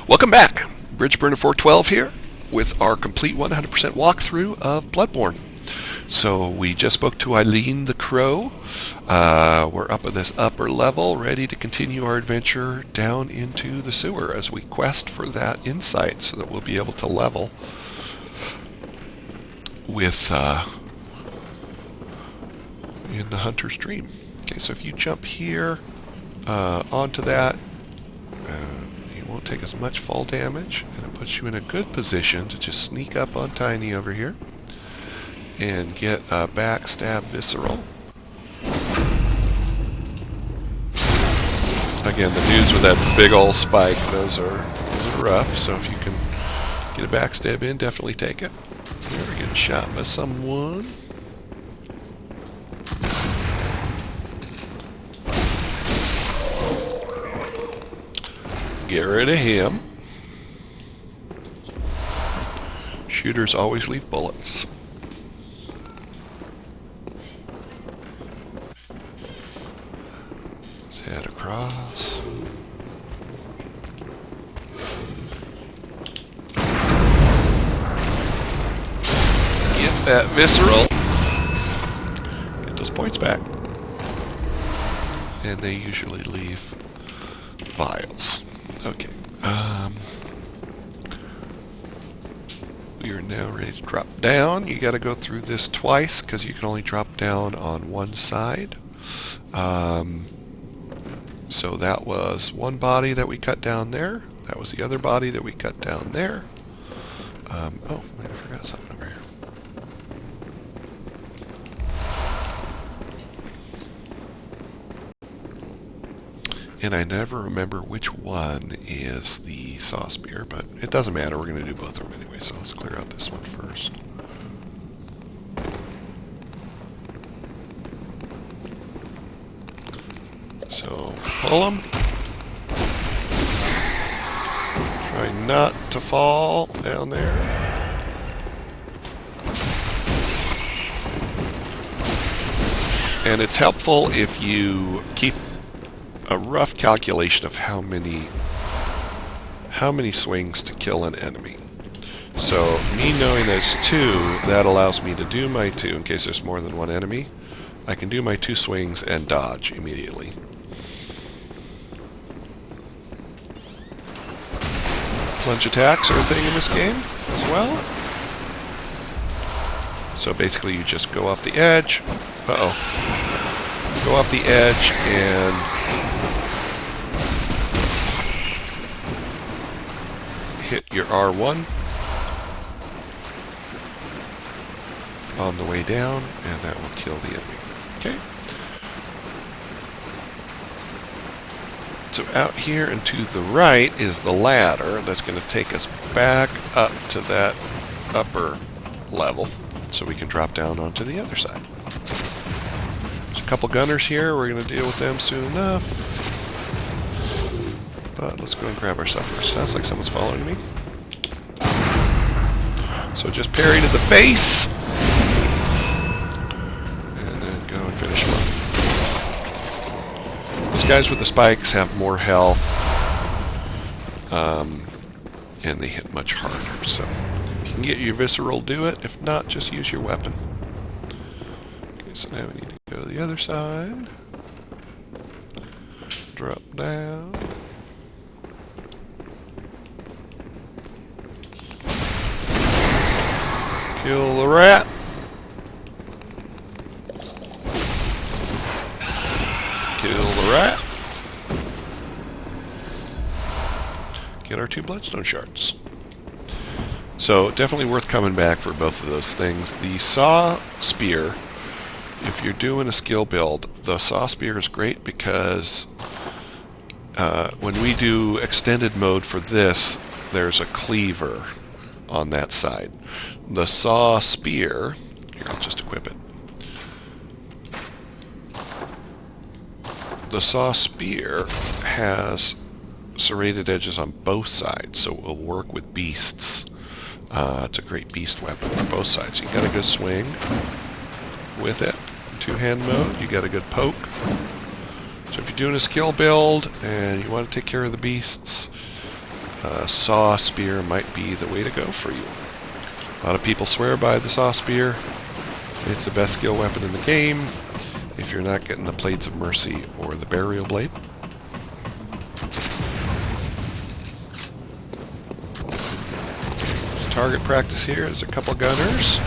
Welcome back. Bridgeburner 412 here with our complete 100% walkthrough of Bloodborne. So we just spoke to Eileen the Crow. We're up at this upper level, ready to continue our adventure down into the sewer as we quest for that insight so that we'll be able to level with in the Hunter's Dream. Okay, so if you jump here onto that, you won't take as much fall damage, and it puts you in a good position to just sneak up on Tiny over here and get a backstab visceral. Again, the dudes with that big old spike, those are rough, so if you can get a backstab in, definitely take it. Here, we're getting shot by someone. Get rid of him. Shooters always leave bullets. Let's head across. Get that visceral. Get those points back. And they usually leave vials. Okay. We are now ready to drop down. You got to go through this twice because you can only drop down on one side. So that was one body that we cut down there. That was the other body that we cut down there. Oh, wait, I forgot something over here. And I never remember which one is the saw spear, but it doesn't matter. We're going to do both of them anyway, so let's clear out this one first. So, pull them. Try not to fall down there. And it's helpful if you keep a rough calculation of how many swings to kill an enemy. So me knowing there's two, that allows me to do my two in case there's more than one enemy. I can do my two swings and dodge immediately. Plunge attacks are a thing in this game as well. So basically you just go off the edge. Go off the edge and hit your R1 on the way down, and that will kill the enemy. Okay. So out here and to the right is the ladder that's going to take us back up to that upper level so we can drop down onto the other side. There's a couple gunners here. We're going to deal with them soon enough. But let's go and grab our stuff first. Sounds like someone's following me. So just parry to the face. And then go and finish him off. Those guys with the spikes have more health. And they hit much harder. So if you can get your visceral, do it. If not, just use your weapon. Okay, so now we need to go to the other side. Drop down. Kill the rat. Kill the rat. Get our 2 bloodstone shards. So definitely worth coming back for both of those things. The saw spear, if you're doing a skill build, the saw spear is great because when we do extended mode for this, there's a cleaver on that side. The saw spear, here, I'll just equip it. The saw spear has serrated edges on both sides, so it will work with beasts. It's a great beast weapon for both sides. You got a good swing with it. Two-hand mode, you got a good poke. So if you're doing a skill build and you want to take care of the beasts, saw spear might be the way to go for you. A lot of people swear by the saw spear. It's the best skill weapon in the game if you're not getting the Blades of Mercy or the Burial Blade. Just target practice here. There's a couple gunners.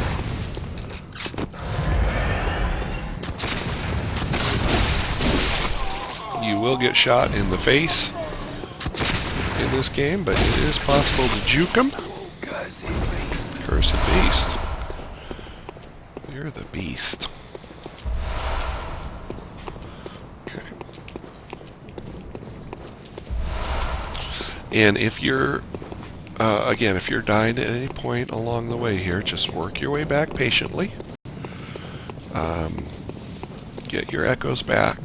You will get shot in the face in this game, but it is possible to juke them. Cursed beast. You're the beast. Okay. And if you're, again, if you're dying at any point along the way here, just work your way back patiently. Get your echoes back.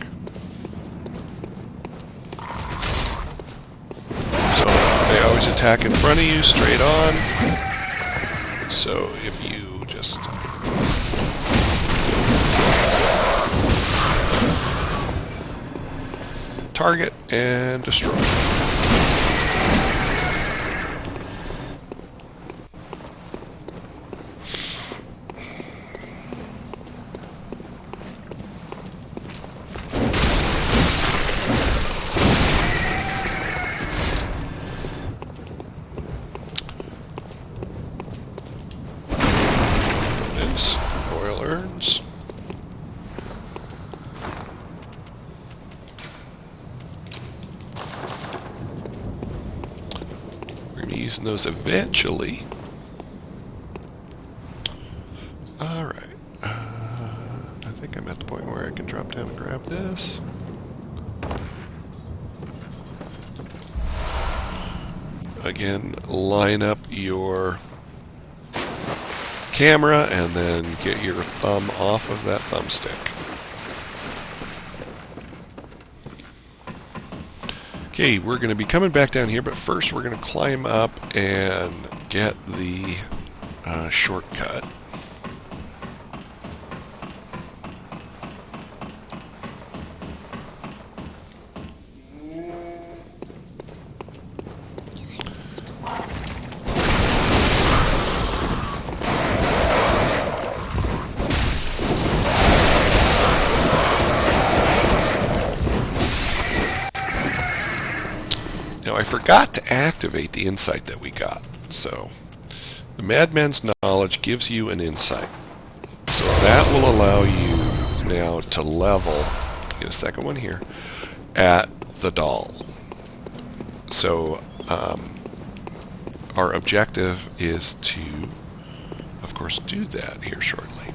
They always attack in front of you, straight on. So if you just target and destroy. Oil urns. We're going to be using those eventually. Alright. I think I'm at the point where I can drop down and grab this. Again, line up your camera and then get your thumb off of that thumbstick. Okay, we're going to be coming back down here, but first we're going to climb up and get the shortcut. I forgot to activate the insight that we got. So, the Madman's Knowledge gives you an insight. So that will allow you now to level, get a second one here, at the doll. So, our objective is to, of course, do that here shortly.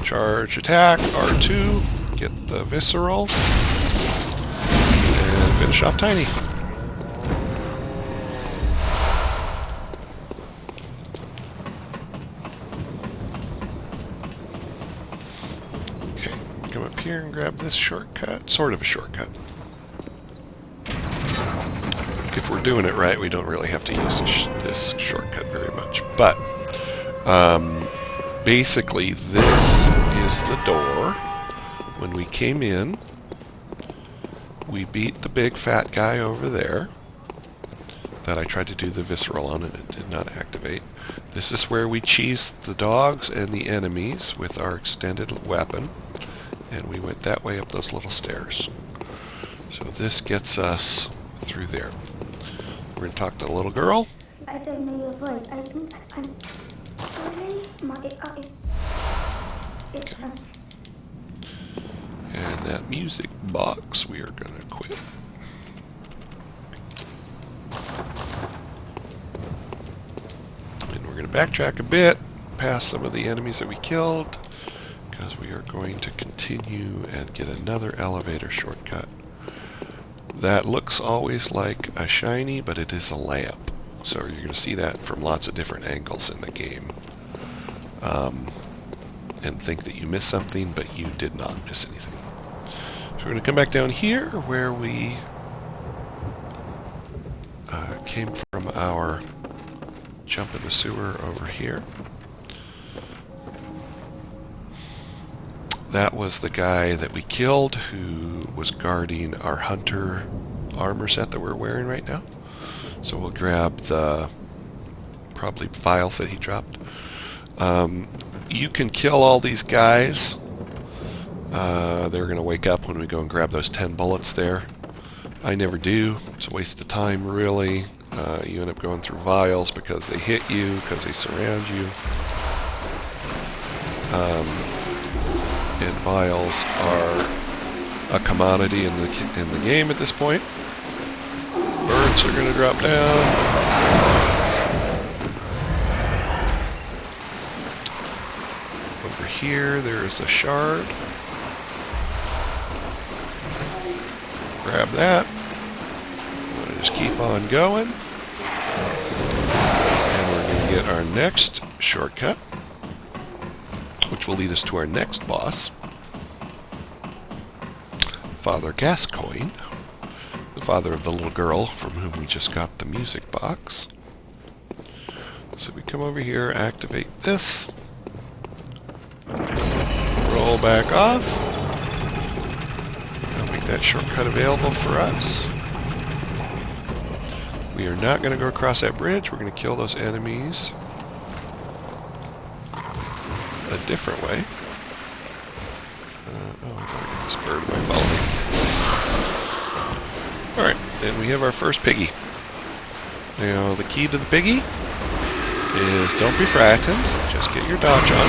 Charge attack, R2, get the visceral. Finish off Tiny. Okay, come up here and grab this shortcut. Sort of a shortcut. If we're doing it right, we don't really have to use this shortcut very much. But, basically, this is the door. When we came in, we beat the big fat guy over there that I tried to do the visceral on and it did not activate. This is where we cheesed the dogs and the enemies with our extended weapon, and we went that way up those little stairs. So this gets us through there. We're going to talk to the little girl. I don't know your voice. I'm sorry. Okay. And that music box we are going to equip. And we're going to backtrack a bit past some of the enemies that we killed, because we are going to continue and get another elevator shortcut. That looks always like a shiny, but it is a lamp. So you're going to see that from lots of different angles in the game. And think that you missed something, but you did not miss anything. So we're going to come back down here where we came from our jump in the sewer over here. That was the guy that we killed who was guarding our hunter armor set that we're wearing right now. So we'll grab the probably vials that he dropped. You can kill all these guys. They're going to wake up when we go and grab those 10 bullets there. I never do. It's a waste of time, really. You end up going through vials because they hit you, because they surround you. And vials are a commodity in the game at this point. Birds are going to drop down. Over here, there is a shard. Grab that. I'm going to just keep on going. And we're going to get our next shortcut, which will lead us to our next boss, Father Gascoigne, the father of the little girl from whom we just got the music box. So we come over here, activate this, roll back off, and make that shortcut available for us. We are not going to go across that bridge. We're going to kill those enemies a different way. Oh, I gotta get this bird away. Follow me. Alright, and we have our first piggy. Now, the key to the piggy is don't be frightened. Just get your dodge on.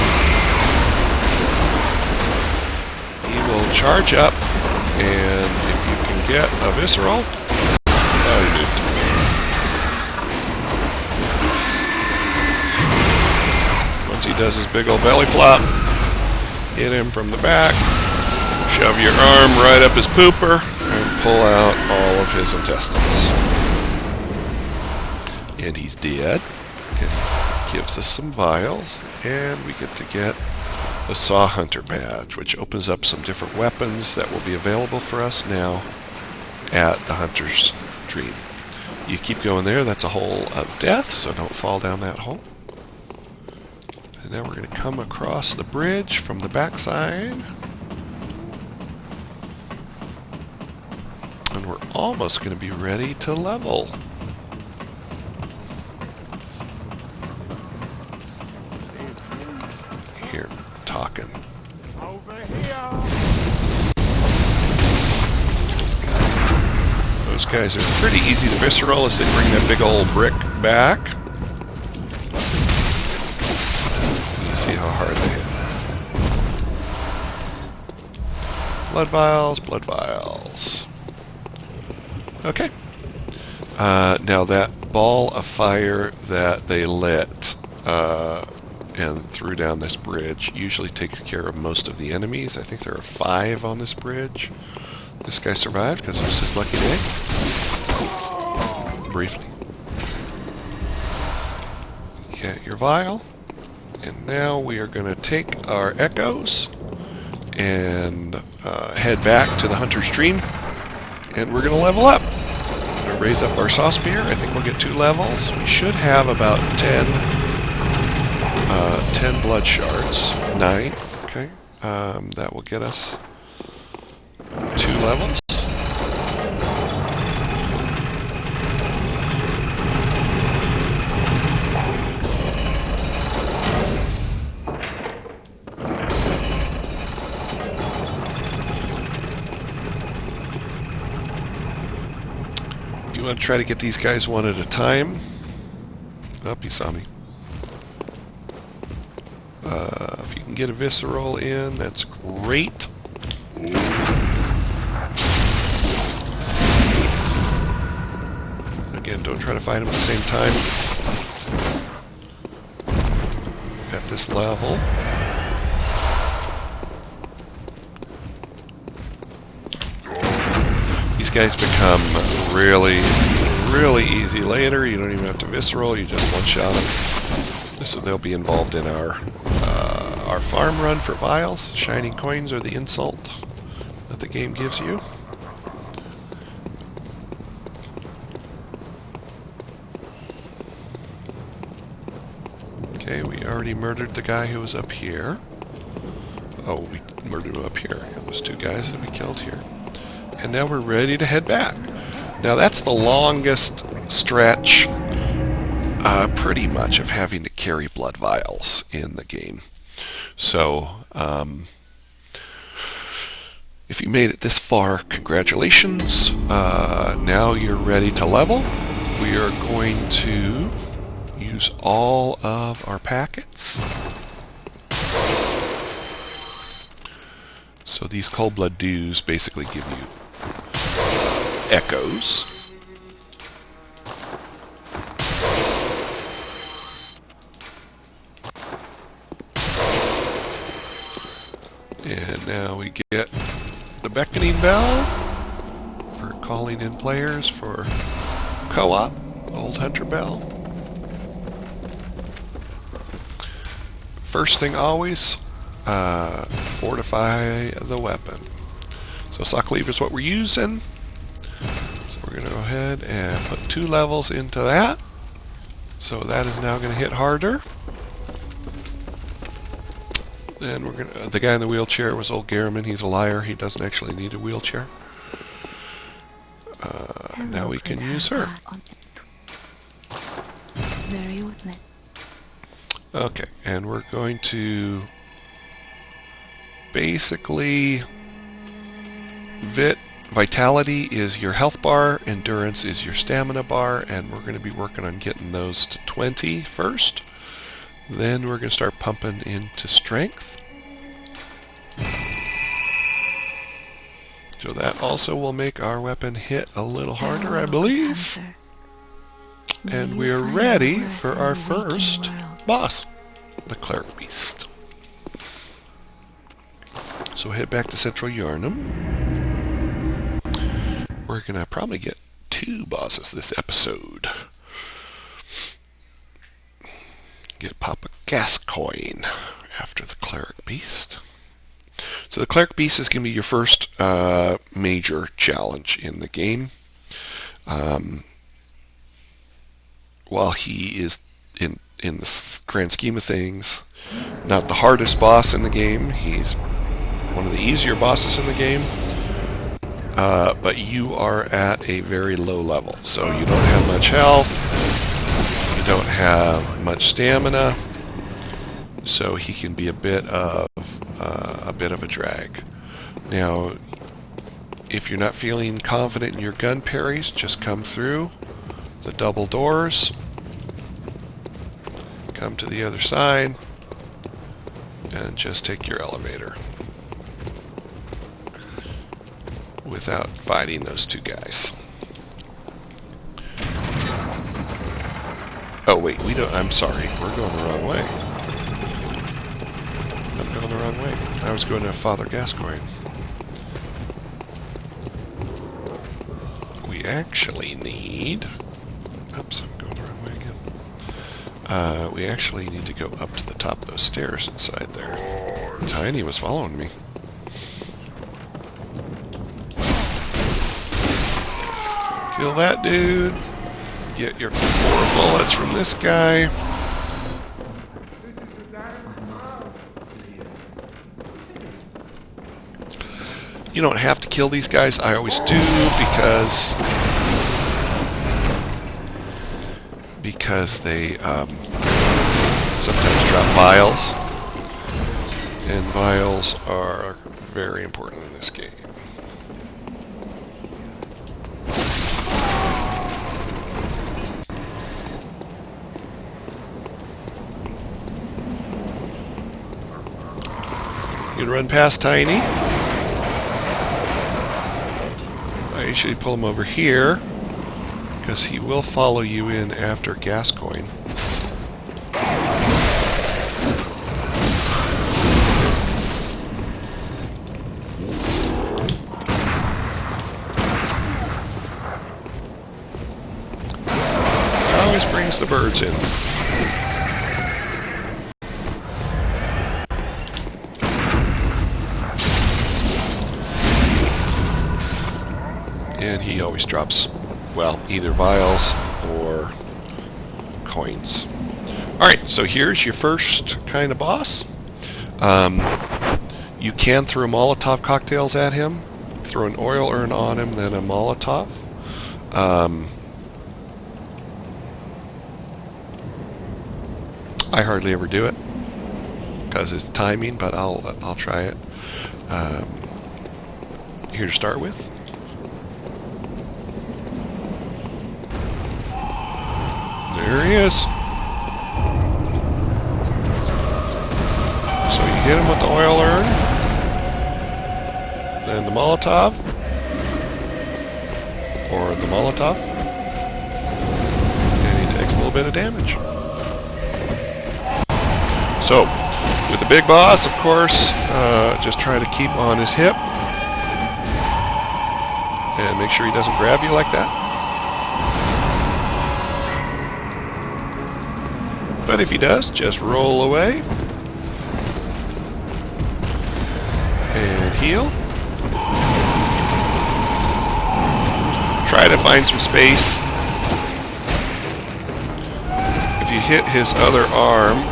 He will charge up, and if you can get a visceral... Oh, he moved. Once he does his big old belly flop, hit him from the back, shove your arm right up his pooper, and pull out all of his intestines. And he's dead. It gives us some vials, and we get to get the Saw Hunter badge, which opens up some different weapons that will be available for us now at the Hunter's Dream. You keep going there, that's a hole of death, so don't fall down that hole. And then we're going to come across the bridge from the backside. And we're almost going to be ready to level. Here, talking. Over here. Those guys are pretty easy to visceral as they bring that big old brick back. See how hard they hit. Blood vials, blood vials. Okay. Now that ball of fire that they lit and threw down this bridge usually takes care of most of the enemies. I think there are 5 on this bridge. This guy survived because it was his lucky day. Briefly. Get your vial. And now we are going to take our echoes and head back to the Hunter's Dream, and we're going to level up. We're going to raise up our Saw Spear. I think we'll get 2 levels. We should have about 10 blood shards. 9. Okay. That will get us 2 levels. You want to try to get these guys one at a time. Oh, he saw me. If you can get a visceral in, that's great. Again, don't try to fight them at the same time. At this level. These guys become really easy later. You don't even have to visceral, you just one-shot them. So they'll be involved in our farm run for vials. Shining coins are the insult that the game gives you. Okay, we already murdered the guy who was up here. Oh, we murdered him up here. Those 2 guys that we killed here. And now we're ready to head back. Now that's the longest stretch, pretty much, of having to carry blood vials in the game. So, if you made it this far, congratulations. Now you're ready to level. We are going to use all of our packets. So these cold blood dews basically give you echoes. And now we get the beckoning bell for calling in players for co-op, old hunter bell. First thing always, fortify the weapon. So sock cleave is what we're using. So we're going to go ahead and put 2 levels into that. So that is now going to hit harder. Then we're going the guy in the wheelchair was old Garriman. He's a liar. He doesn't actually need a wheelchair. Now we can use her. Okay, and we're going to basically vitality is your health bar, endurance is your stamina bar, and we're going to be working on getting those to 20 first. Then we're going to start pumping into strength. So that also will make our weapon hit a little harder, I believe. And we are ready for our first boss, the Cleric Beast. So head back to Central Yharnam. We're going to probably get 2 bosses this episode. Pop a gas coin after the Cleric Beast. So the Cleric Beast is going to be your first major challenge in the game. While he is, in the grand scheme of things, not the hardest boss in the game, he's one of the easier bosses in the game. But you are at a very low level, so you don't have much health. Don't have much stamina, so he can be a bit of a drag. Now, if you're not feeling confident in your gun parries, just come through the double doors, come to the other side, and just take your elevator without fighting those 2 guys. Oh wait, we don't. I'm sorry, we're going the wrong way. I'm going the wrong way. I was going to Father Gascoigne. We actually need. Oops, I'm going the wrong way again. We actually need to go up to the top of those stairs inside there. Tiny was following me. Kill that dude. Get your 4 bullets from this guy. You don't have to kill these guys. I always do because they sometimes drop vials, and vials are very important in this game. You can run past Tiny. I usually pull him over here, because he will follow you in after Gascoigne. Always brings the birds in. And he always drops, well, either vials or coins. Alright, so here's your first kind of boss. You can throw Molotov cocktails at him. Throw an oil urn on him, then a Molotov. I hardly ever do it because it's timing, but I'll try it. Here to start with. There he is. So you hit him with the oil urn, then the Molotov, or the Molotov, and he takes a little bit of damage. So, with the big boss, of course, just try to keep on his hip, and make sure he doesn't grab you like that. But if he does, just roll away. And heal. Try to find some space. If you hit his other arm,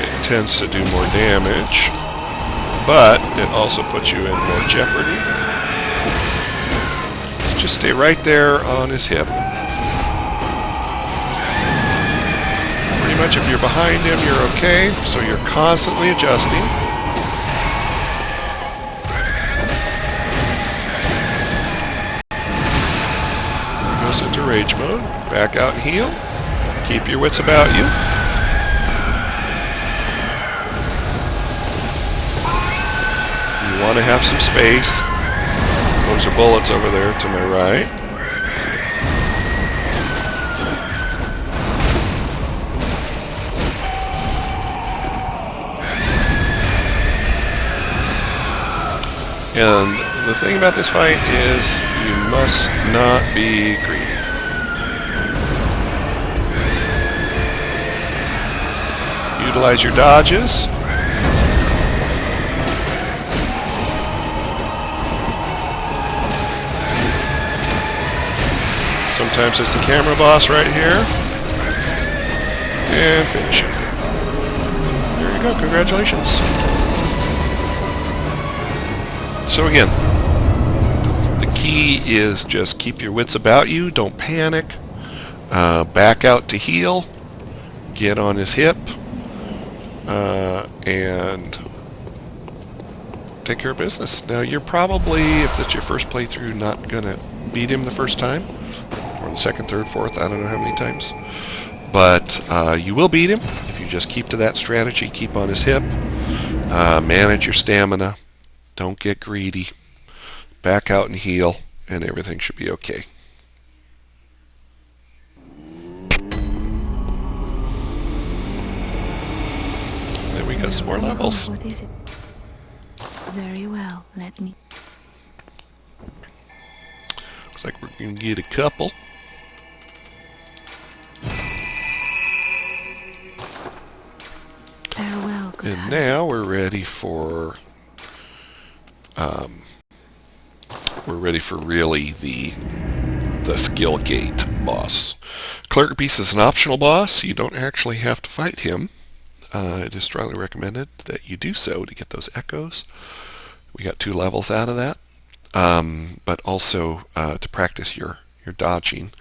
it tends to do more damage, but it also puts you in more jeopardy. Just stay right there on his hip. Pretty much if you're behind him, you're okay, so you're constantly adjusting. Goes into rage mode. Back out and heal. Keep your wits about you. You want to have some space. Those are bullets over there to my right. And the thing about this fight is you must not be greedy. Utilize your dodges. Sometimes it's the camera boss right here. And finish him. There you go, congratulations. So again, the key is just keep your wits about you, don't panic, back out to heal, get on his hip, and take care of business. Now you're probably, if that's your first playthrough, not going to beat him the first time. Or the second, third, fourth, I don't know how many times. But you will beat him if you just keep to that strategy, keep on his hip, manage your stamina, don't get greedy, back out and heal, and everything should be okay. Then we got some more levels. What is it? Very well, let me... Looks like we're going to get a couple. Farewell, good And hunter. now we're ready for really the skill gate boss. Clerk Beast is an optional boss. You don't actually have to fight him. It is strongly recommended that you do so to get those echoes. We got 2 levels out of that. But also to practice your dodging,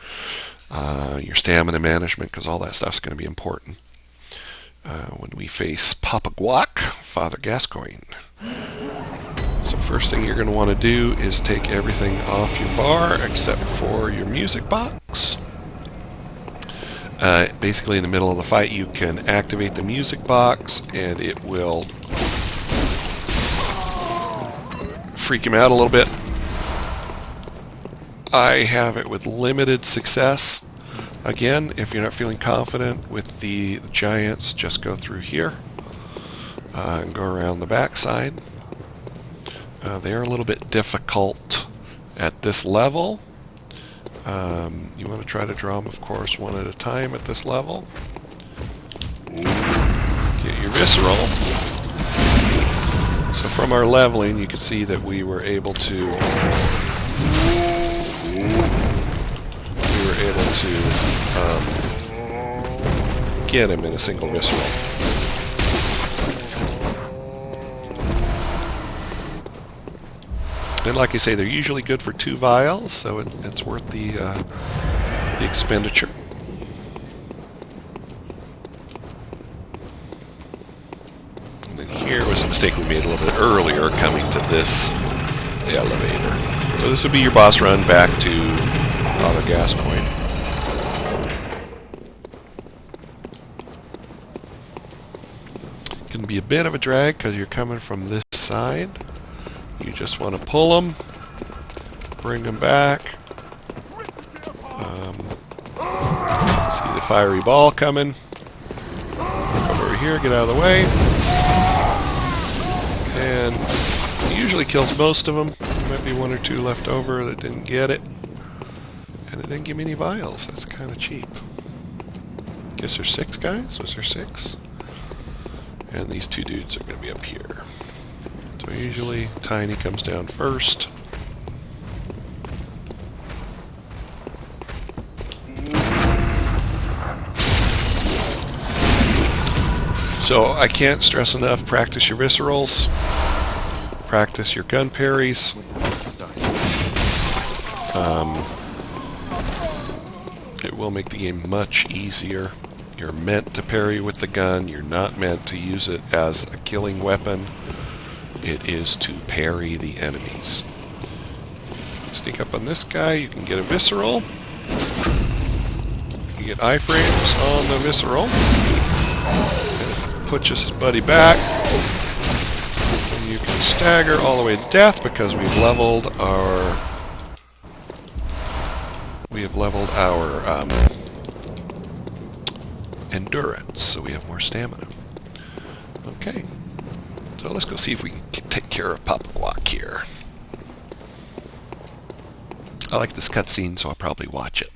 your stamina management, because all that stuff's going to be important when we face Papa Guac, Father Gascoigne. So first thing you're going to want to do is take everything off your bar except for your music box. Basically in the middle of the fight you can activate the music box and it will freak him out a little bit. I have it with limited success. Again, if you're not feeling confident with the giants, just go through here and go around the backside. They are a little bit difficult at this level. You want to try to draw them, of course, one at a time at this level. Get your visceral. So from our leveling, you can see that we were able to get him in a single visceral. And like I say, they're usually good for 2 vials, so it's worth the expenditure. And then here was a mistake we made a little bit earlier coming to this elevator. So this would be your boss run back to Auto Gas Point. Can be a bit of a drag because you're coming from this side. You just want to pull them, bring them back. See the fiery ball coming. Come over here, get out of the way. And it usually kills most of them. There might be 1 or 2 left over that didn't get it. And it didn't give me any vials. That's kind of cheap. Guess there's 6 guys? Was there 6? And these 2 dudes are going to be up here. So usually Tiny comes down first. So I can't stress enough, practice your viscerals, practice your gun parries. It will make the game much easier. You're meant to parry with the gun, you're not meant to use it as a killing weapon. It is to parry the enemies. Sneak up on this guy, you can get a visceral. You get iframes on the visceral. And it pushes his buddy back. And you can stagger all the way to death because we've leveled our endurance, so we have more stamina. Okay. So let's go see if we can take care of Papa Guac here. I like this cutscene, so I'll probably watch it.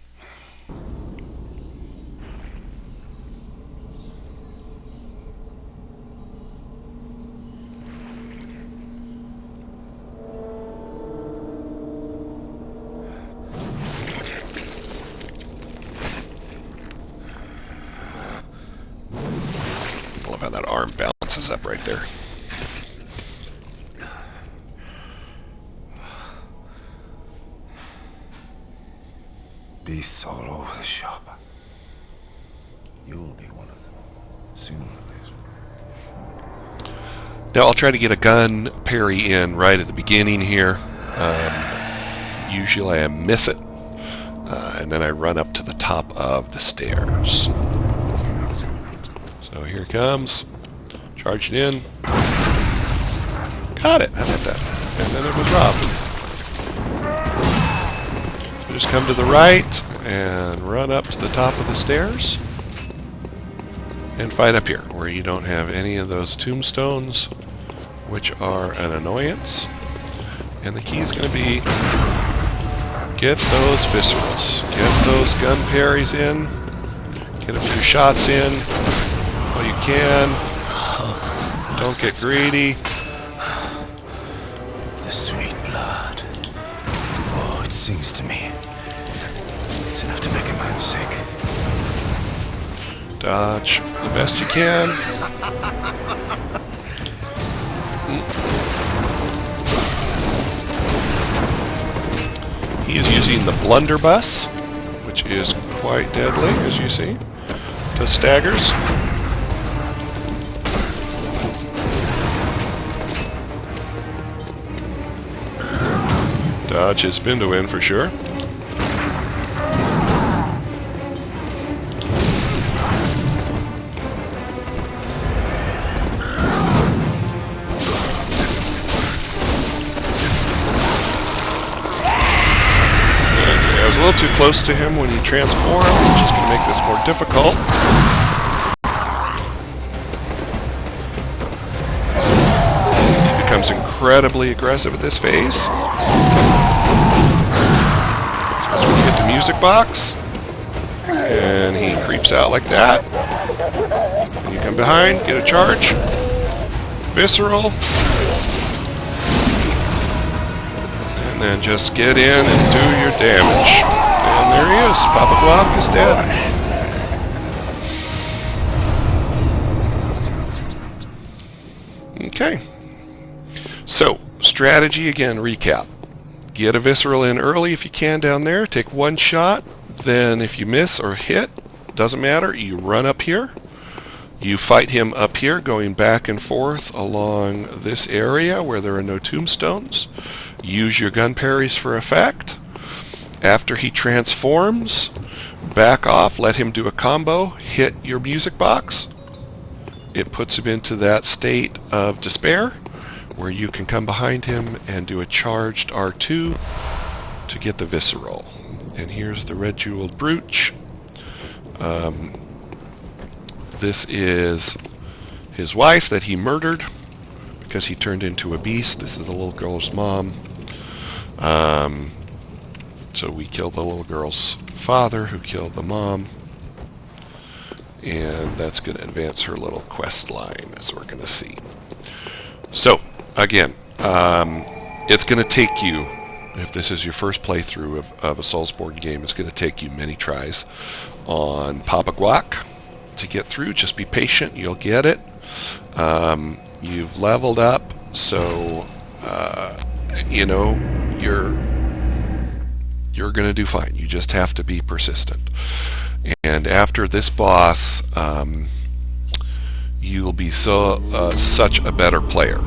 I love how that arm bounces up right there. Beasts all over the shop. You'll be one of them, sooner or later. Now I'll try to get a gun parry in right at the beginning here. Usually I miss it, and then I run up to the top of the stairs. So here it comes. Charged in. Got it. How about that? And then it was robbed. Just come to the right and run up to the top of the stairs and fight up here where you don't have any of those tombstones, which are an annoyance. And the key is going to be get those viscerals, get those gun parries in, get a few shots in while you can. Don't get greedy. The sweet blood. Oh, it sings to me. It's enough to make a man sick. Dodge the best you can. He is using the blunderbuss, which is quite deadly, as you see. To staggers. Dodge has been to win for sure. I was a little too close to him when he transformed, which is going to make this more difficult. He becomes incredibly aggressive at this phase. That's when you hit the music box, and he creeps out like that. And you come behind, get a charge, visceral, and then just get in and do your damage. And there he is. Papa Guac is dead. Okay. So, strategy again, recap. Get a visceral in early if you can down there. Take one shot. Then if you miss or hit, doesn't matter, you run up here. You fight him up here, going back and forth along this area where there are no tombstones. Use your gun parries for effect. After he transforms, back off, let him do a combo, hit your music box. It puts him into that state of despair where you can come behind him and do a charged R2 to get the visceral. And here's the red jeweled brooch. This is his wife that he murdered because he turned into a beast. This is the little girl's mom. So we killed the little girl's father who killed the mom. And that's going to advance her little quest line, as we're going to see. So, again, it's going to take you, if this is your first playthrough of a Soulsborne game, it's going to take you many tries on Papa Guac to get through. Just be patient, you'll get it. You've leveled up, so you know you're going to do fine. You just have to be persistent. And after this boss, you'll be such a better player.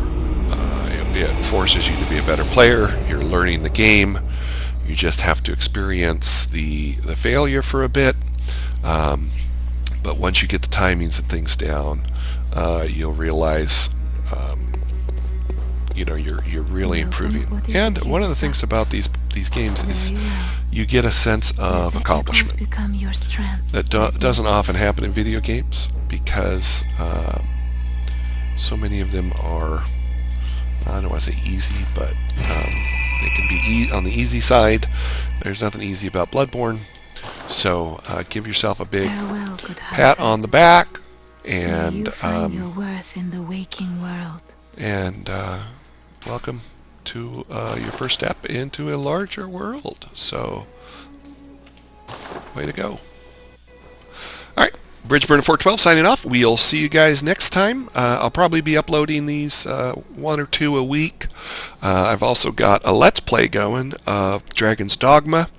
It forces you to be a better player. You're learning the game. You just have to experience the failure for a bit. But once you get the timings and things down, you'll realize, you're really improving. And one of the things about these games is you get a sense of accomplishment. That doesn't often happen in video games because so many of them are, I don't want to say easy, but they can be on the easy side. There's nothing easy about Bloodborne. So give yourself a big pat on the back, and you find your worth in the waking world. And welcome to your first step into a larger world. So, way to go. Alright, Bridgeburner412 signing off. We'll see you guys next time. I'll probably be uploading these 1 or 2 a week. I've also got a Let's Play going of Dragon's Dogma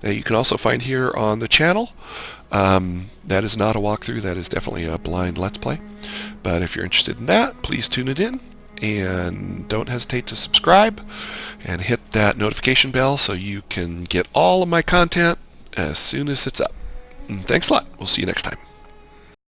that you can also find here on the channel. That is not a walkthrough, that is definitely a blind Let's Play. But if you're interested in that, please tune it in. And don't hesitate to subscribe and hit that notification bell so you can get all of my content as soon as it's up. And thanks a lot. We'll see you next time.